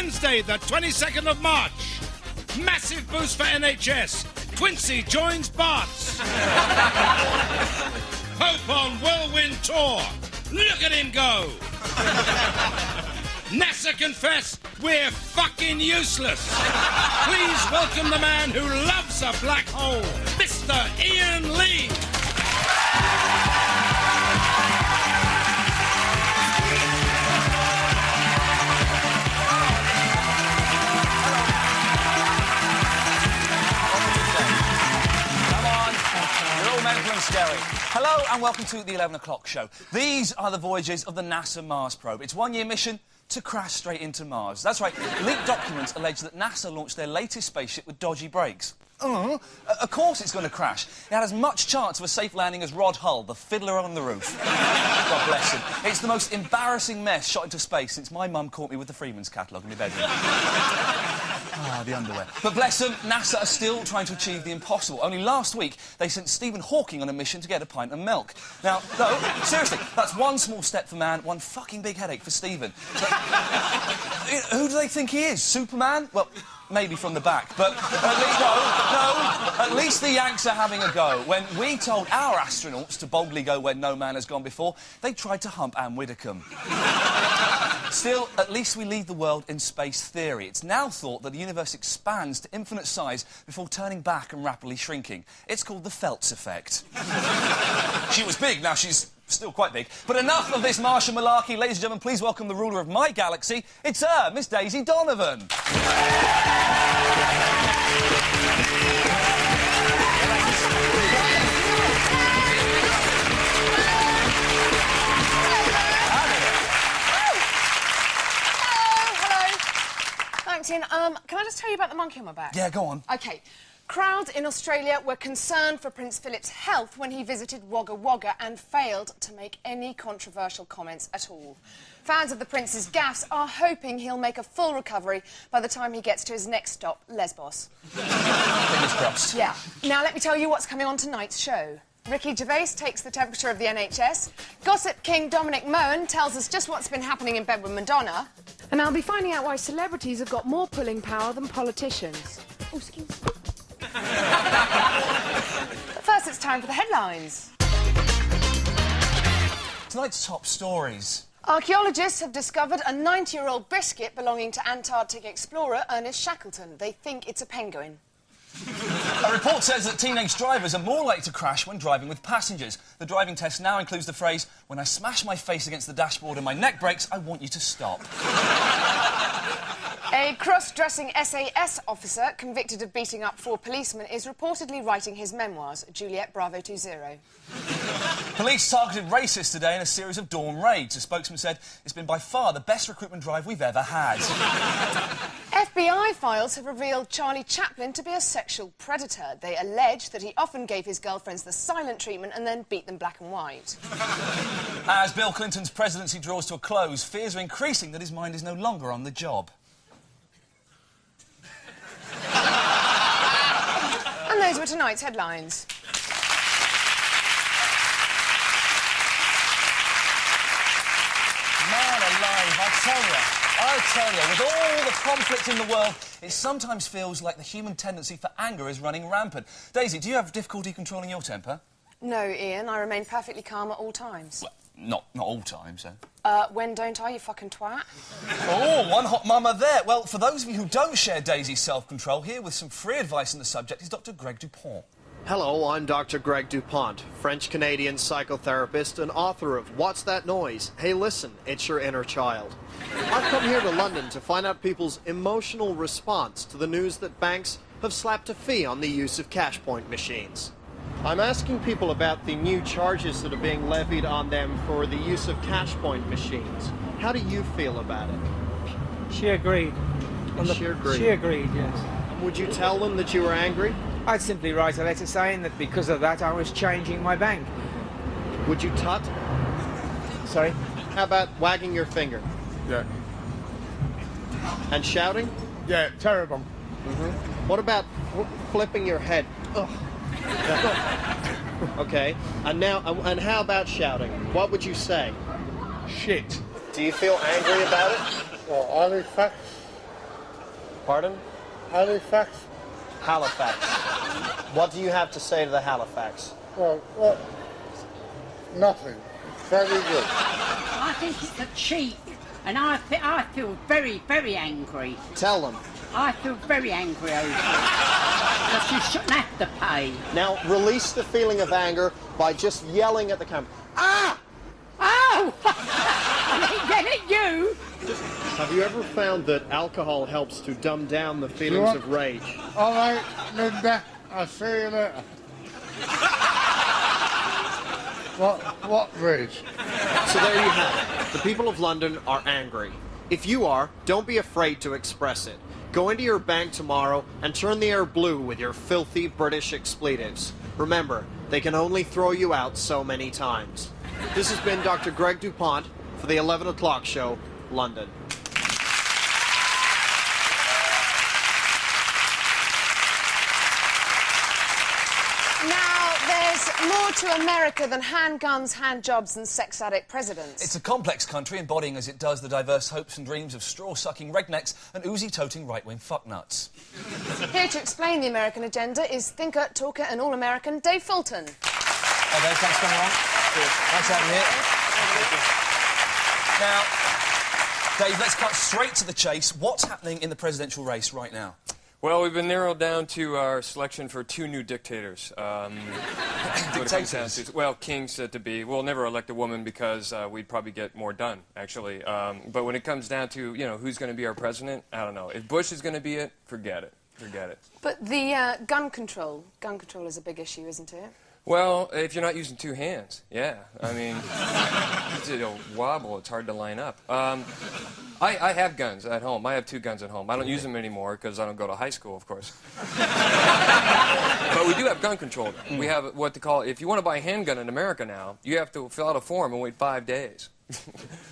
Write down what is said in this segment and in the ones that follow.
Wednesday, the 22nd of March. Massive boost for NHS. Quincy joins Barts. Hope on whirlwind tour. Look at him go. NASA confess we're fucking useless. Please welcome the man who loves a black hole, Mr. Iain Lee. Scary. Hello and welcome to the 11 o'clock show. These are the voyages of the NASA Mars probe. Its one-year mission to crash straight into Mars. That's right, leaked documents allege that NASA launched their latest spaceship with dodgy brakes. Of course it's going to crash. It had as much chance of a safe landing as Rod Hull, the fiddler on the roof. God bless him. It's the most embarrassing mess shot into space since my mum caught me with the Freeman's catalogue in my bedroom. Ah, the underwear. But bless them, NASA are still trying to achieve the impossible. Only last week, they sent Stephen Hawking on a mission to get a pint of milk. Now, no, seriously, that's one small step for man, one fucking big headache for Stephen. But, who do they think he is? Superman? Well, maybe from the back, but at least the Yanks are having a go. When we told our astronauts to boldly go where no man has gone before, they tried to hump Anne Widdecombe. Still, at least we leave the world in space theory. It's now thought that the universe expands to infinite size before turning back and rapidly shrinking. It's called the Phelps effect. She was big, now she's still quite big. But enough of this Martian malarkey. Ladies and gentlemen, please welcome the ruler of my galaxy. It's her, Miss Daisy Donovan. Thanks, Ian. Can I just tell you about the monkey on my back? Yeah, go on. OK. Crowds in Australia were concerned for Prince Philip's health when he visited Wagga Wagga and failed to make any controversial comments at all. Fans of the Prince's gaffes are hoping he'll make a full recovery by the time he gets to his next stop, Lesbos. Fingers crossed. Yeah. Now, let me tell you what's coming on tonight's show. Ricky Gervais takes the temperature of the NHS. Gossip King Dominic Moen tells us just what's been happening in bed with Madonna. And I'll be finding out why celebrities have got more pulling power than politicians. Oh, excuse me. But first, it's time for the headlines. Tonight's top stories. Archaeologists have discovered a 90-year-old biscuit belonging to Antarctic explorer Ernest Shackleton. They think it's a penguin. A report says that teenage drivers are more likely to crash when driving with passengers. The driving test now includes the phrase, "When I smash my face against the dashboard and my neck breaks, I want you to stop." A cross-dressing SAS officer convicted of beating up 4 policemen is reportedly writing his memoirs, Juliet Bravo 20. Police targeted racists today in a series of dawn raids. A spokesman said it's been by far the best recruitment drive we've ever had. FBI files have revealed Charlie Chaplin to be a sexual predator. They allege that he often gave his girlfriends the silent treatment and then beat them black and white. As Bill Clinton's presidency draws to a close, fears are increasing that his mind is no longer on the job. And those were tonight's headlines. Man alive, I tell you, with all the conflict in the world, it sometimes feels like the human tendency for anger is running rampant. Daisy, do you have difficulty controlling your temper? No, Ian, I remain perfectly calm at all times. Well, not all times, so. When don't I, you fucking twat? Oh, one hot mama there. Well, for those of you who don't share Daisy's self-control, here with some free advice on the subject is Dr. Greg Dupont. Hello, I'm Dr. Greg Dupont, French-Canadian psychotherapist and author of What's That Noise? Hey, listen, it's your inner child. I've come here to London to find out people's emotional response to the news that banks have slapped a fee on the use of cash point machines. I'm asking people about the new charges that are being levied on them for the use of cash point machines. How do you feel about it? She agreed. She agreed? She agreed, yes. Would you tell them that you were angry? I'd simply write a letter saying that because of that I was changing my bank. Would you tut? Sorry? How about wagging your finger? Yeah. And shouting? Yeah, terrible. What about flipping your head? Ugh. Okay. And how about shouting? What would you say? Shit. Do you feel angry about it? Well, only fact. Pardon? Halifax? Halifax. What do you have to say to the Halifax? Well, nothing. Very good. I think it's a cheat, and I feel very, very angry. Tell them. I feel very angry over it. Because you shouldn't have to pay. Now, release the feeling of anger by just yelling at the camera. Ah! Oh! I didn't get at you! Have you ever found that alcohol helps to dumb down the feelings of rage? All right, Linda. I'll see you later. What rage? So there you have it. The people of London are angry. If you are, don't be afraid to express it. Go into your bank tomorrow and turn the air blue with your filthy British expletives. Remember, they can only throw you out so many times. This has been Dr. Greg DuPont for the 11 o'clock show, London. Now, there's more to America than handguns, handjobs and sex addict presidents. It's a complex country embodying as it does the diverse hopes and dreams of straw-sucking rednecks and Uzi-toting right-wing fucknuts. Here to explain the American agenda is thinker, talker and all-American Dave Fulton. Hi Dave, thanks for coming along. Nice having you here. Now, Dave, let's cut straight to the chase. What's happening in the presidential race right now? Well, we've been narrowed down to our selection for 2 new dictators. Dictators? Well, kings to be. We'll never elect a woman because we'd probably get more done, actually. But when it comes down to, you know, who's going to be our president, I don't know. If Bush is going to be it, forget it. Forget it. But the gun control is a big issue, isn't it? Well, if you're not using 2 hands, yeah. I mean, it'll wobble. It's hard to line up. I have guns at home. I have 2 guns at home. I don't use them anymore because I don't go to high school, of course. But we do have gun control. We have what they call, if you want to buy a handgun in America now, you have to fill out a form and wait 5 days.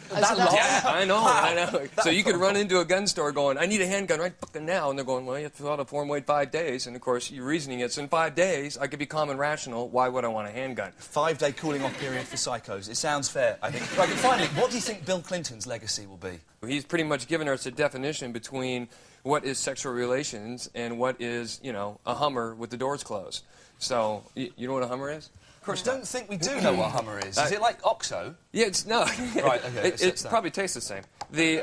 That long? Yeah, I know, Wow. I know. So you could run into a gun store going, I need a handgun right fucking now. And they're going, well, you have to fill out a form, wait 5 days. And, of course, your reasoning is, in 5 days, I could be calm and rational. Why would I want a handgun? 5-day cooling-off period for psychos. It sounds fair, I think. Right, but finally, what do you think Bill Clinton's legacy will be? He's pretty much given us a definition between what is sexual relations and what is, you know, a Hummer with the doors closed. So, you know what a Hummer is? Of course, I don't think we do know what Hummer is. Is it like OXO? Yeah, it's no. Right, okay. It probably tastes the same. The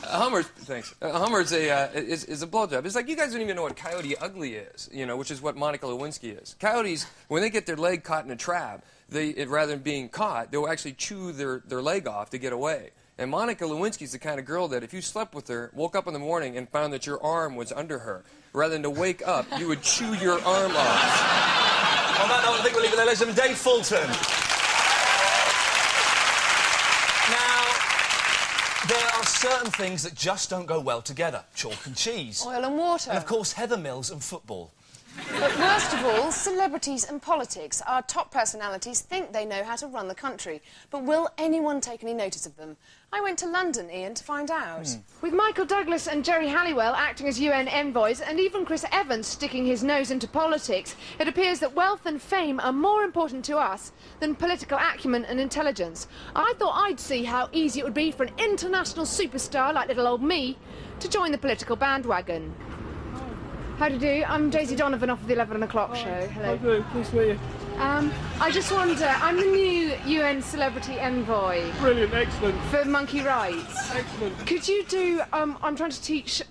Hummer's thanks. Hummer's is a blowjob. It's like you guys don't even know what Coyote Ugly is, you know, which is what Monica Lewinsky is. Coyotes, when they get their leg caught in a trap, rather than being caught, they'll actually chew their leg off to get away. And Monica Lewinsky's the kind of girl that if you slept with her, woke up in the morning and found that your arm was under her, rather than to wake up, you would chew your arm off. On that note, I think we'll leave it there, ladies and gentlemen. Dave Fulton. Now, there are certain things that just don't go well together. Chalk and cheese. Oil and water. And, of course, Heather Mills and football. But worst of all, celebrities and politics. Our top personalities think they know how to run the country. But will anyone take any notice of them? I went to London, Iain, to find out. With Michael Douglas and Jerry Halliwell acting as UN envoys and even Chris Evans sticking his nose into politics, it appears that wealth and fame are more important to us than political acumen and intelligence. I thought I'd see how easy it would be for an international superstar like little old me to join the political bandwagon. How do you do? I'm Daisy Donovan off of the 11 o'clock show. Hello. Hello, nice to meet you. I just wonder, I'm the new UN celebrity envoy. Brilliant, excellent. For monkey rights. Excellent. Could you do, I'm trying to teach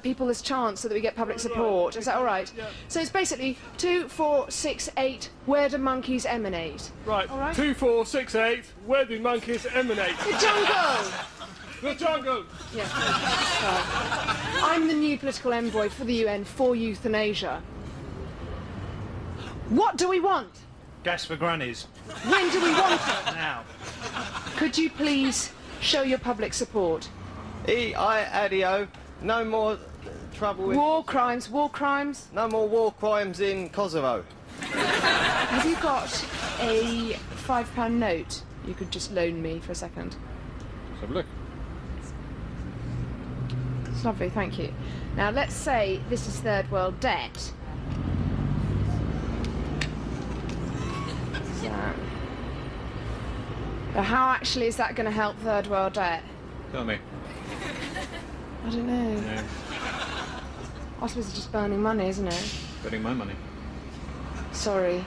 people this chant so that we get public support. Is that all right? Yeah. So it's basically 2, 4, 6, 8, where do monkeys emanate? Right, All right. 2, 4, 6, 8, where do monkeys emanate? The jungle! The jungle! Yeah. I'm the new political envoy for the UN for euthanasia. What do we want? Gas for grannies. When do we want it? Now. Could you please show your public support? Adio, no more trouble with... War crimes, war crimes. No more war crimes in Kosovo. Have you got a £5 note you could just loan me for a second? Let's have a look. It's lovely, thank you. Now, let's say this is third world debt. So, how actually is that going to help third world debt? Tell me. I don't know. Yeah, I suppose it's just burning money, isn't it? betting my money. Sorry.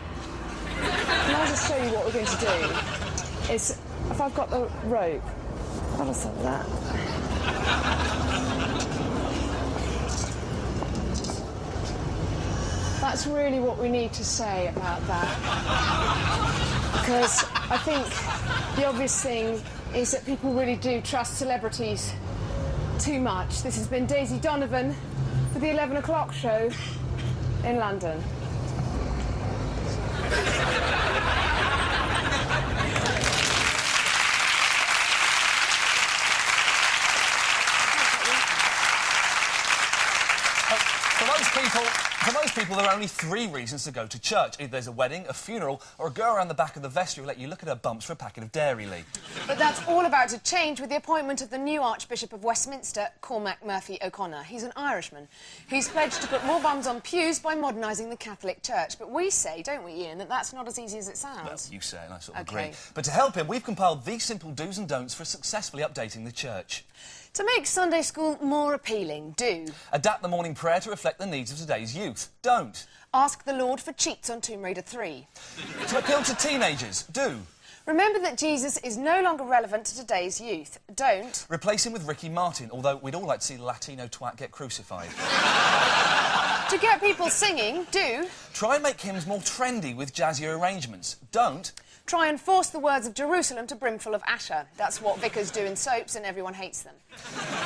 Can I just show you what we're going to do? Is, if I've got the rope, I'll just have that. That's really what we need to say about that. Because I think the obvious thing is that people really do trust celebrities too much. This has been Daisy Donovan for the 11 o'clock show in London. For most people, there are only 3 reasons to go to church. Either there's a wedding, a funeral, or a girl around the back of the vestry who'll let you look at her bumps for a packet of Dairy Lee. But that's all about to change with the appointment of the new Archbishop of Westminster, Cormac Murphy O'Connor. He's an Irishman. He's pledged to put more bums on pews by modernising the Catholic Church. But we say, don't we, Iain, that that's not as easy as it sounds? Well, you say it, and I sort of agree. But to help him, we've compiled these simple do's and don'ts for successfully updating the church. To make Sunday school more appealing, do. Adapt the morning prayer to reflect the needs of today's youth. Don't. Ask the Lord for cheats on Tomb Raider 3. To appeal to teenagers. Do. Remember that Jesus is no longer relevant to today's youth. Don't. Replace him with Ricky Martin, although we'd all like to see the Latino twat get crucified. To get people singing, do. Try and make hymns more trendy with jazzier arrangements. Don't. Try and force the words of Jerusalem to brimful of Asher. That's what vicars do in soaps and everyone hates them.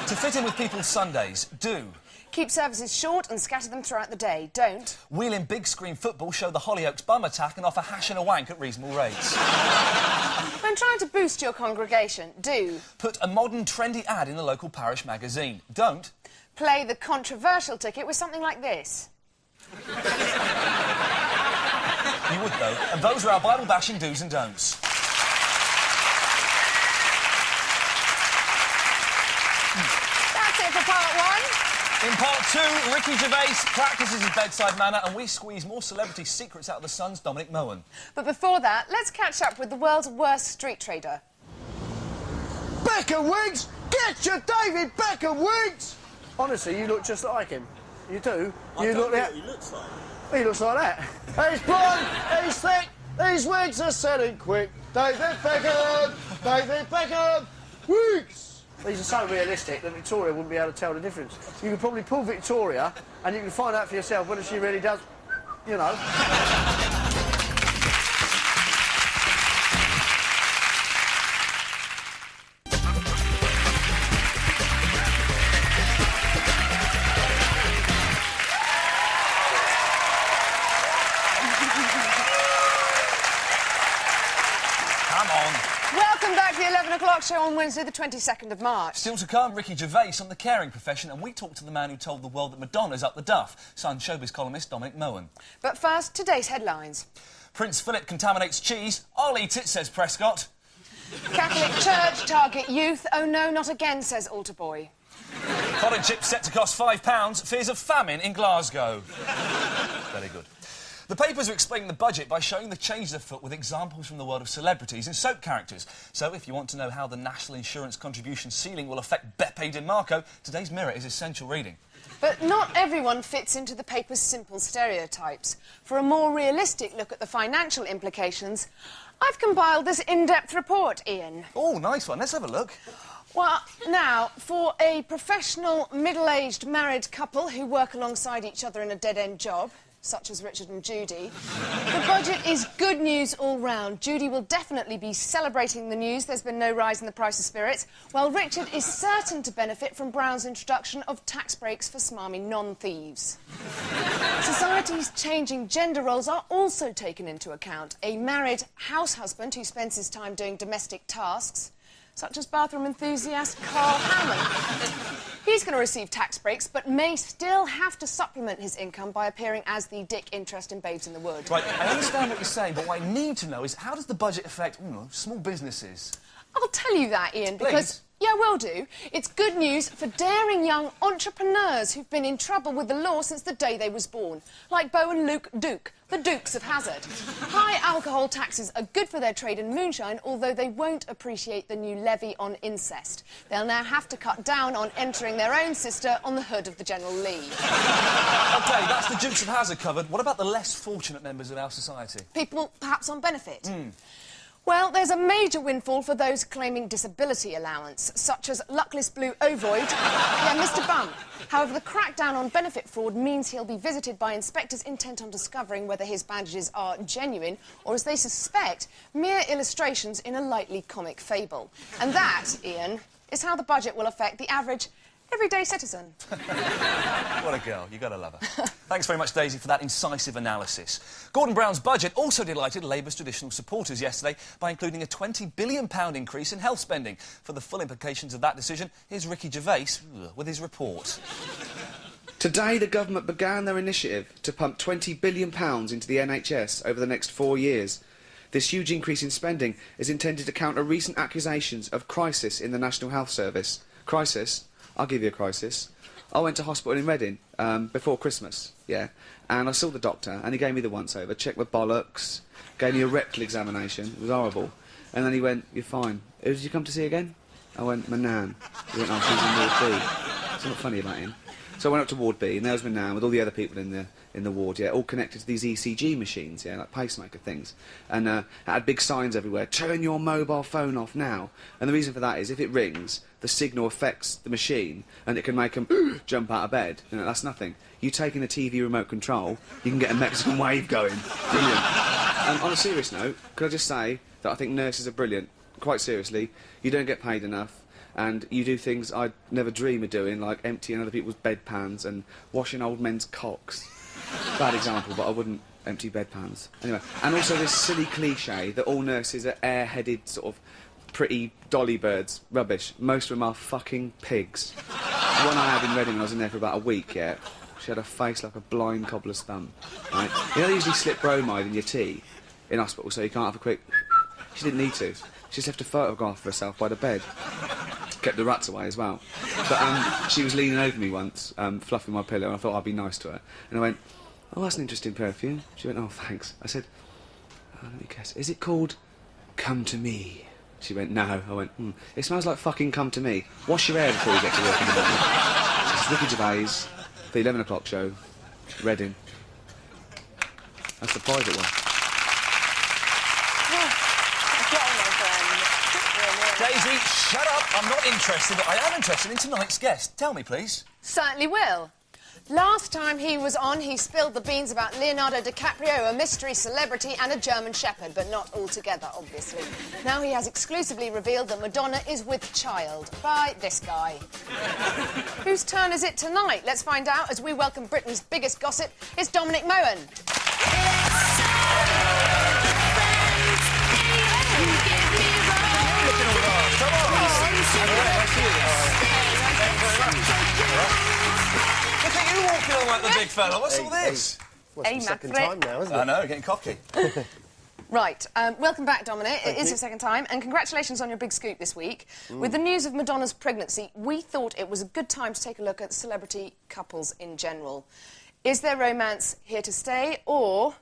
To fit in with people's Sundays. Do. Keep services short and scatter them throughout the day. Don't. Wheel in big screen football, show the Hollyoaks bum attack and offer hash and a wank at reasonable rates. When trying to boost your congregation, do. Put a modern, trendy ad in the local parish magazine. Don't. Play the controversial ticket with something like this. You would, though. And those are our Bible-bashing do's and don'ts. That's it for part 1. In part 2, Ricky Gervais practices his bedside manner and we squeeze more celebrity secrets out of the Sun's Dominic Mohan. But before that, let's catch up with the world's worst street trader. Beckham Wiggs! Get your David Beckham Wiggs! Honestly, you look just like him. You do. You look like... He looks like. He looks like that. He's blonde, he's thick, these wigs are selling quick. David Beckham! David Beckham! Wigs! These are so realistic that Victoria wouldn't be able to tell the difference. You could probably pull Victoria and you can find out for yourself whether she really does, you know. Welcome back to the 11 o'clock show on Wednesday, the 22nd of March. Still to come, Ricky Gervais on the caring profession, and we talk to the man who told the world that Madonna's up the duff, Sun showbiz columnist Dominic Mohan. But first, today's headlines. Prince Philip contaminates cheese. I'll eat it, says Prescott. Catholic Church target youth. Oh no, not again, says Altar Boy. Cod chips set to cost £5. Fears of famine in Glasgow. Very good. The papers are explaining the budget by showing the changes afoot with examples from the world of celebrities and soap characters. So if you want to know how the National Insurance contribution ceiling will affect Beppe Di Marco, today's Mirror is essential reading. But not everyone fits into the paper's simple stereotypes. For a more realistic look at the financial implications, I've compiled this in-depth report, Iain. Oh, nice one. Let's have a look. Well, now, for a professional, middle-aged married couple who work alongside each other in a dead-end job, such as Richard and Judy, the budget is good news all round. Judy will definitely be celebrating the news there's been no rise in the price of spirits, while Richard is certain to benefit from Brown's introduction of tax breaks for smarmy non-thieves. Society's changing gender roles are also taken into account. A married house husband who spends his time doing domestic tasks, such as bathroom enthusiast Carl Hammond. He's going to receive tax breaks, but may still have to supplement his income by appearing as the dick interest in Babes in the Wood. Right, I understand what you're saying, but what I need to know is how does the budget affect, small businesses? I'll tell you that, Iain, because Yeah, will do. It's good news for daring young entrepreneurs who've been in trouble with the law since the day they was born. Like Beau and Luke Duke, the Dukes of Hazzard. High alcohol taxes are good for their trade in moonshine, although they won't appreciate the new levy on incest. They'll now have to cut down on entering their own sister on the hood of the General Lee. OK, that's the Dukes of Hazzard covered. What about the less fortunate members of our society? People perhaps on benefit? Well, there's a major windfall for those claiming disability allowance, such as luckless blue ovoid, Mr Bump. However, the crackdown on benefit fraud means he'll be visited by inspectors intent on discovering whether his bandages are genuine or, as they suspect, mere illustrations in a lightly comic fable. And that, Iain, is how the budget will affect the average everyday citizen. What a girl. You gotta love her. Thanks very much, Daisy, for that incisive analysis. Gordon Brown's budget also delighted Labour's traditional supporters yesterday by including a £20 billion increase in health spending. For the full implications of that decision, here's Ricky Gervais with his report. Today, the government began their initiative to pump £20 billion into the NHS over the next 4 years. This huge increase in spending is intended to counter recent accusations of crisis in the National Health Service. Crisis? I'll give you a crisis. I went to hospital in Reading before Christmas, yeah, and I saw the doctor, and he gave me the once-over, checked my bollocks, gave me a rectal examination. It was horrible. And then he went, "You're fine. Who did you come to see again?" I went, "My nan." He went, "Oh, she's in Ward B." It's not funny about him. So I went up to Ward B, and there was my nan with all the other people in the ward, yeah, all connected to these ECG machines, yeah, like pacemaker things. And it had big signs everywhere, "Turn your mobile phone off now." And the reason for that is if it rings, the signal affects the machine, and it can make them jump out of bed. You know, that's nothing. You take in a TV remote control, you can get a Mexican wave going. Brilliant. On a serious note, could I just say that I think nurses are brilliant. Quite seriously, you don't get paid enough. And you do things I'd never dream of doing, like emptying other people's bedpans and washing old men's cocks. Bad example, but I wouldn't empty bedpans. Anyway, and also this silly cliché that all nurses are air-headed, sort of pretty dolly birds. Rubbish. Most of them are fucking pigs. The one I had in Reading when I was in there for about a week, yeah, she had a face like a blind cobbler's thumb. Right? You know they usually slip bromide in your tea in hospital so you can't have a quick... She didn't need to. She just left a photograph of herself by the bed. Kept the rats away as well. But she was leaning over me once, fluffing my pillow, and I thought I'd be nice to her. And I went, "Oh, that's an interesting perfume." She went, "Oh, thanks." I said, "Oh, let me guess, is it called Come to Me?" She went, "No." I went, "It smells like fucking Come to Me. Wash your hair before you get to work in the morning." This is Ricky Gervais, the 11 o'clock show, Reading. That's the private one. Daisy, shut up. I'm not interested, but I am interested in tonight's guest. Tell me, please. Certainly will. Last time he was on, he spilled the beans about Leonardo DiCaprio, a mystery celebrity and a German shepherd, but not all together, obviously. Now he has exclusively revealed that Madonna is with child by this guy. Whose turn is it tonight? Let's find out as we welcome Britain's biggest gossip. It's Dominic Mohan. Look at you walking on like the big fella. What's all this? Well, it's the second time now, isn't it? I know, getting cocky. Right, welcome back, Dominic. It is your second time, and congratulations on your big scoop this week. With the news of Madonna's pregnancy, we thought it was a good time to take a look at celebrity couples in general. Is their romance here to stay, or...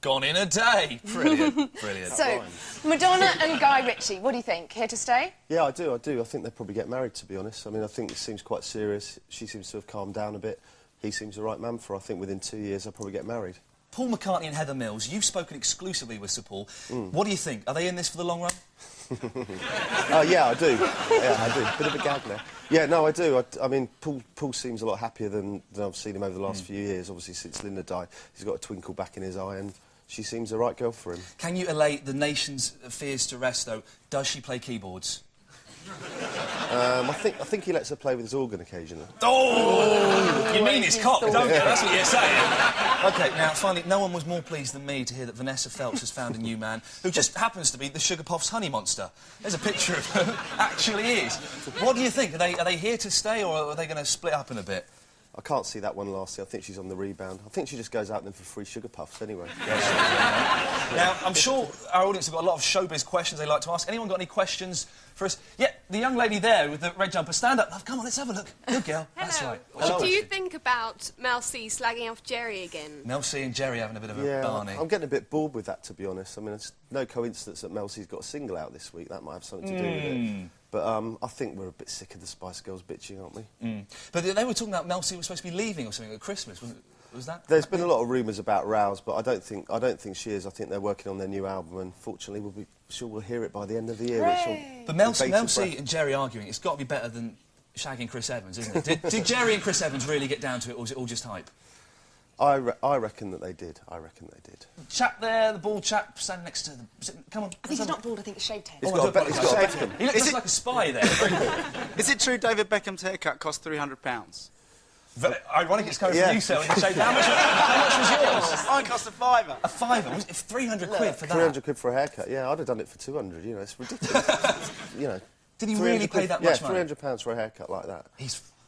Gone in a day. Brilliant, brilliant. So, Madonna and Guy Ritchie, what do you think? Here to stay? Yeah, I do. I think they'll probably get married, to be honest. I mean, I think it seems quite serious. She seems to have calmed down a bit. He seems the right man for her. I think within 2 years they'll probably get married. Paul McCartney and Heather Mills, you've spoken exclusively with Sir Paul. What do you think? Are they in this for the long run? Yeah, I do. Yeah, I do. Bit of a gag now. Yeah, no, I do. I mean, Paul seems a lot happier than I've seen him over the last few years. Obviously, since Linda died, he's got a twinkle back in his eye, and she seems the right girl for him. Can you allay the nation's fears to rest, though? Does she play keyboards? I think he lets her play with his organ occasionally. Oh! You mean his cock, don't you? That's what you're saying. OK, now, finally, no one was more pleased than me to hear that Vanessa Feltz has found a new man who just happens to be the Sugar Puffs honey monster. There's a picture of who actually is. What do you think? Are they here to stay, or are they going to split up in a bit? I can't see that one lasting. I think she's on the rebound. I think she just goes out there for free Sugar Puffs anyway. Now, I'm sure our audience have got a lot of showbiz questions they like to ask. Anyone got any questions for us? Yeah, the young lady there with the red jumper, stand up, love, come on, let's have a look. Good girl. That's right. What do you think about Mel C slagging off Jerry again? Mel C and Jerry having a bit of a barney. I'm getting a bit bored with that, to be honest. I mean, it's no coincidence that Mel C's got a single out this week. That might have something to do with it. But I think we're a bit sick of the Spice Girls bitching, aren't we? But they were talking about Mel C was supposed to be leaving or something at Christmas, wasn't it? Was that? There's been a lot of rumours about rows, but I don't think she is. I think they're working on their new album, and fortunately, we'll hear it by the end of the year. But Mel C and Jerry arguing, it's got to be better than shagging Chris Evans, isn't it? did Jerry and Chris Evans really get down to it, or was it all just hype? I reckon that they did. I reckon they did. Chap there, the bald chap standing next to them. Come on. I think he's not bald, I think it's shaved head. He's got a shaved head. He looks like a spy there. Is it true David Beckham's haircut cost £300? Ironic it's coming from you, sir. How much was yours? Mine cost a £5. A £5? Was it 300 quid for that? 300 quid for a haircut, yeah. I'd have done it for 200, you know, it's ridiculous. You know. Did he really pay that much money? Yeah, £300 for a haircut like that.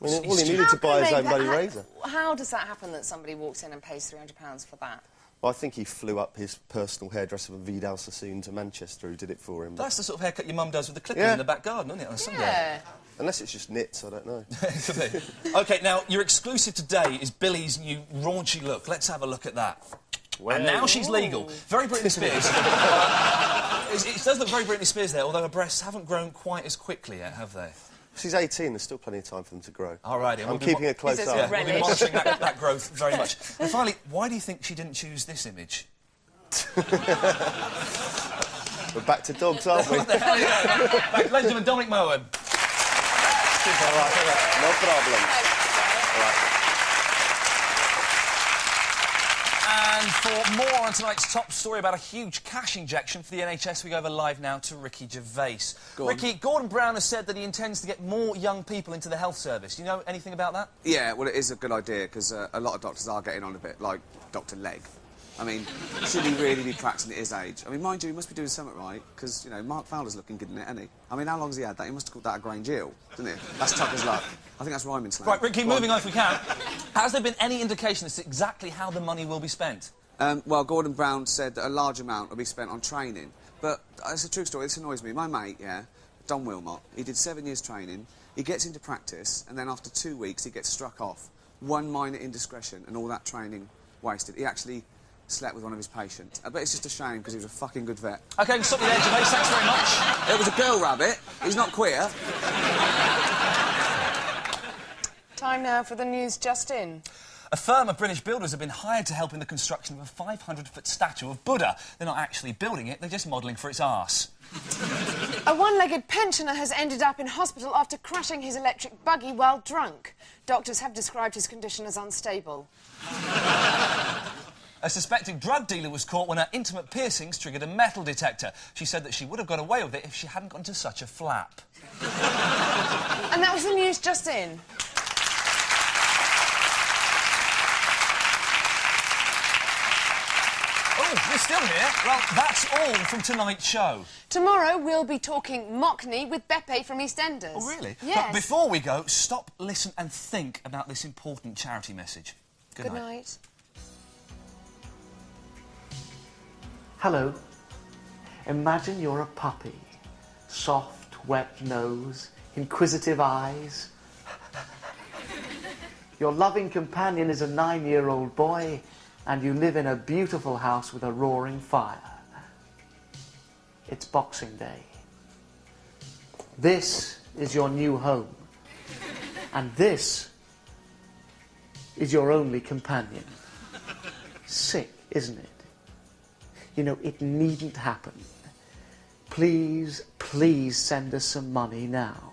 All he stupid. needed to buy his own bloody razor. How does that happen that somebody walks in and pays £300 for that? Well, I think he flew up his personal hairdresser from Vidal Sassoon to Manchester who did it for him. That's the sort of haircut your mum does with the clippers in the back garden, isn't it, on a Sunday? Yeah. Unless it's just knits, I don't know. OK, now, your exclusive today is Billy's new raunchy look. Let's have a look at that. Well, and now she's legal. Very Britney Spears. It does look very Britney Spears there, although her breasts haven't grown quite as quickly yet, have they? She's 18, there's still plenty of time for them to grow. All right, I'm keeping a close eye. Yeah, we'll be monitoring that growth very much. And finally, why do you think she didn't choose this image? We're back to dogs, aren't we? What the hell, yeah. Back, ladies and gentlemen, Dominic Moen. All right, no problem. All right. And for more on tonight's top story about a huge cash injection for the NHS, we go over live now to Ricky Gervais. Ricky, Gordon Brown has said that he intends to get more young people into the health service. Do you know anything about that? Yeah, well, it is a good idea, because a lot of doctors are getting on a bit, like Dr. Legg. I mean, should he really be practising at his age? I mean, mind you, he must be doing something right, because, you know, Mark Fowler's looking good in it, isn't he? I mean, how long's he had that? He must have called that a Grange Eel, didn't he? That's tough as luck. I think that's rhyming slang. Right, Ricky, moving on if we can. Has there been any indication as to exactly how the money will be spent? Well, Gordon Brown said that a large amount will be spent on training. But it's a true story, this annoys me. My mate, Don Wilmot, he did 7 years training, he gets into practice, and then after 2 weeks he gets struck off. One minor indiscretion, and all that training wasted. He actually slept with one of his patients. I bet it's just a shame, because he was a fucking good vet. OK, stop you there, Gervais, thanks very much. It was a girl rabbit, he's not queer. Time now for the news just in. A firm of British builders have been hired to help in the construction of a 500-foot statue of Buddha. They're not actually building it, they're just modelling for its arse. A one-legged pensioner has ended up in hospital after crashing his electric buggy while drunk. Doctors have described his condition as unstable. A suspected drug dealer was caught when her intimate piercings triggered a metal detector. She said that she would have got away with it if she hadn't got into such a flap. And that was the news just in. Oh, you're still here? Well, that's all from tonight's show. Tomorrow we'll be talking Mockney with Beppe from EastEnders. Oh, really? Yes. But before we go, stop, listen and think about this important charity message. Good night. Hello. Imagine you're a puppy. Soft, wet nose, inquisitive eyes. Your loving companion is a 9-year-old boy, and you live in a beautiful house with a roaring fire. It's Boxing Day. This is your new home. And this is your only companion. Sick, isn't it? You know, it needn't happen. Please, please send us some money now.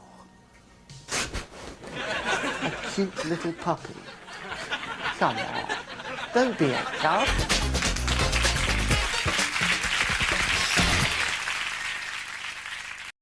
A cute little puppy. Come on, don't be a cub.